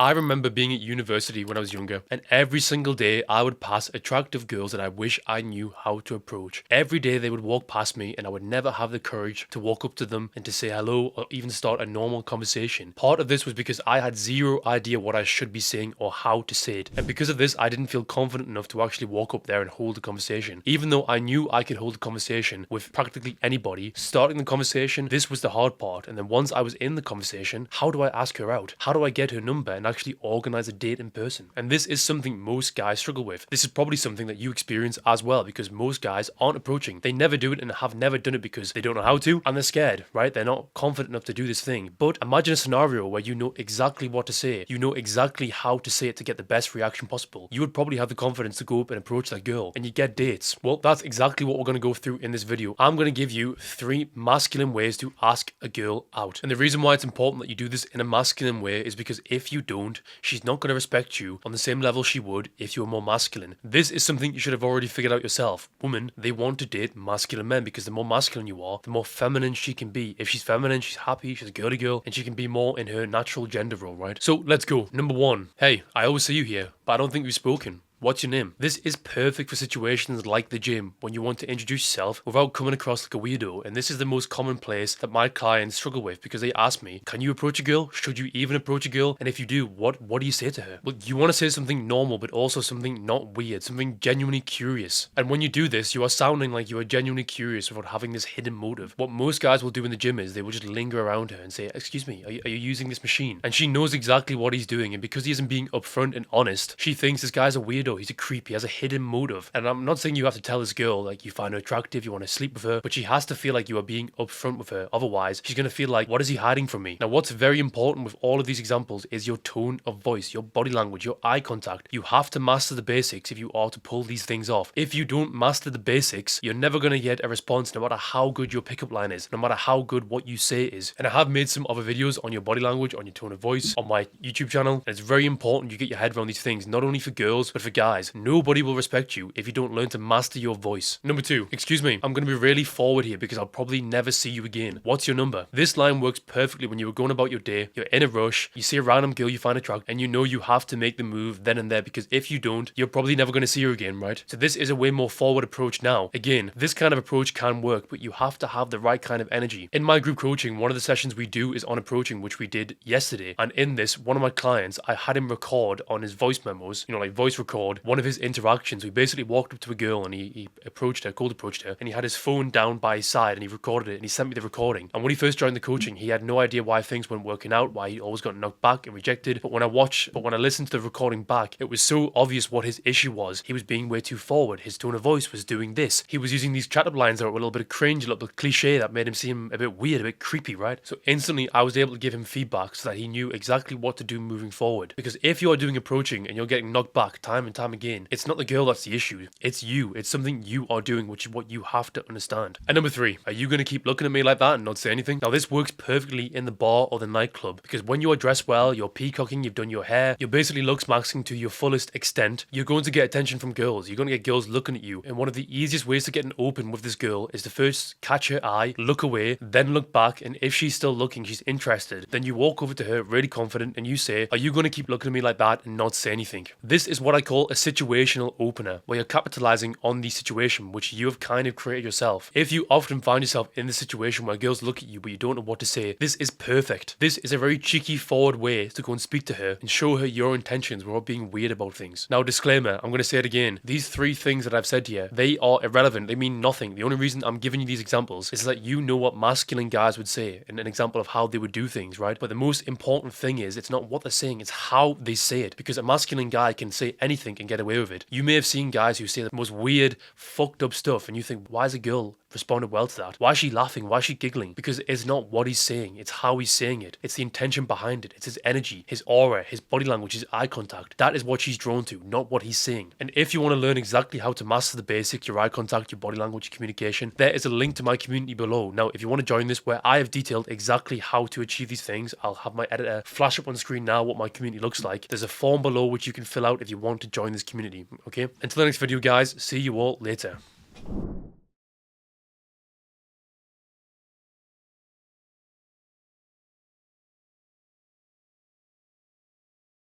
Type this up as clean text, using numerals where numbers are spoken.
I remember being at university when I was younger, and every single day I would pass attractive girls that I wish I knew how to approach. Every day they would walk past me and I would never have the courage to walk up to them and to say hello or even start a normal conversation. Part of this was because I had zero idea what I should be saying or how to say it, and because of this I didn't feel confident enough to actually walk up there and hold a conversation. Even though I knew I could hold a conversation with practically anybody, starting the conversation, this was the hard part. And then once I was in the conversation, how do I ask her out? How do I get her number and actually organize a date in person? And this is something most guys struggle with. This is probably something that you experience as well, because most guys aren't approaching. They never do it and have never done it because they don't know how to and they're scared, right? They're not confident enough to do this thing. But imagine a scenario where you know exactly what to say. You know exactly how to say it to get the best reaction possible. You would probably have the confidence to go up and approach that girl and you get dates. Well, that's exactly what we're going to go through in this video. I'm going to give you 3 masculine ways to ask a girl out. And the reason why it's important that you do this in a masculine way is because if you don't, she's not going to respect you on the same level she would if you were more masculine. This is something you should have already figured out yourself. Women, they want to date masculine men because the more masculine you are, the more feminine she can be. If she's feminine, she's happy, she's a girly girl, and she can be more in her natural gender role, right? So let's go. Number 1. Hey, I always see you here, but I don't think we've spoken. What's your name? This is perfect for situations like the gym when you want to introduce yourself without coming across like a weirdo. And this is the most common place that my clients struggle with because they ask me, can you approach a girl? Should you even approach a girl? And if you do, what do you say to her? Well, you want to say something normal, but also something not weird, something genuinely curious. And when you do this, you are sounding like you are genuinely curious without having this hidden motive. What most guys will do in the gym is they will just linger around her and say, excuse me, are you using this machine? And she knows exactly what he's doing. And because he isn't being upfront and honest, she thinks this guy's a weirdo. He's a creep. He has a hidden motive. And I'm not saying you have to tell this girl like you find her attractive, you want to sleep with her, but she has to feel like you are being upfront with her. Otherwise, she's going to feel like, what is he hiding from me? Now, what's very important with all of these examples is your tone of voice, your body language, your eye contact. You have to master the basics if you are to pull these things off. If you don't master the basics, you're never going to get a response no matter how good your pickup line is, no matter how good what you say is. And I have made some other videos on your body language, on your tone of voice, on my YouTube channel. And it's very important you get your head around these things, not only for girls, but for guys. Nobody will respect you if you don't learn to master your voice. Number 2, excuse me, I'm going to be really forward here because I'll probably never see you again. What's your number? This line works perfectly when you were going about your day, you're in a rush, you see a random girl you find attractive, and you know you have to make the move then and there because if you don't, you're probably never going to see her again, right? So this is a way more forward approach now. Again, this kind of approach can work, but you have to have the right kind of energy. In my group coaching, one of the sessions we do is on approaching, which we did yesterday. And in this, one of my clients, I had him record on his voice memos, like voice record, one of his interactions. We basically walked up to a girl and he approached her, cold approached her, and he had his phone down by his side and he recorded it and he sent me the recording. And when he first joined the coaching, he had no idea why things weren't working out, why he always got knocked back and rejected. But when I listened to the recording back, it was so obvious what his issue was. He was being way too forward. His tone of voice was doing this. He was using these chat-up lines that were a little bit of cringe, a little bit cliche that made him seem a bit weird, a bit creepy, right? So instantly I was able to give him feedback so that he knew exactly what to do moving forward. Because if you are doing approaching and you're getting knocked back time and time again, it's not the girl that's the issue. It's you. It's something you are doing, which is what you have to understand. And number 3, are you going to keep looking at me like that and not say anything? Now this works perfectly in the bar or the nightclub because when you are dressed well, you're peacocking, you've done your hair, you're basically looks maxing to your fullest extent, you're going to get attention from girls. You're going to get girls looking at you. And one of the easiest ways to get an open with this girl is to first catch her eye, look away, then look back, and if she's still looking, she's interested, then you walk over to her really confident and you say, are you going to keep looking at me like that and not say anything? This is what I call a situational opener, where you're capitalizing on the situation which you have kind of created yourself. If you often find yourself in the situation where girls look at you but you don't know what to say, this is perfect. This is a very cheeky forward way to go and speak to her and show her your intentions without being weird about things. Now disclaimer, I'm going to say it again, these 3 things that I've said here, they are irrelevant, they mean nothing. The only reason I'm giving you these examples is that you know what masculine guys would say and an example of how they would do things, right? But the most important thing is it's not what they're saying, it's how they say it, because a masculine guy can say anything and get away with it. You may have seen guys who say the most weird, fucked up stuff and you think, why is a girl responded well to that? Why is she laughing? Why is she giggling? Because it's not what he's saying, it's how he's saying it. It's the intention behind it. It's his energy, his aura, his body language, his eye contact. That is what she's drawn to, not what he's saying. And if you want to learn exactly how to master the basics, your eye contact, your body language, your communication, there is a link to my community below. Now, if you want to join this where I have detailed exactly how to achieve these things, I'll have my editor flash up on screen now what my community looks like. There's a form below which you can fill out if you want to join this community, okay? Until the next video, guys, see you all later.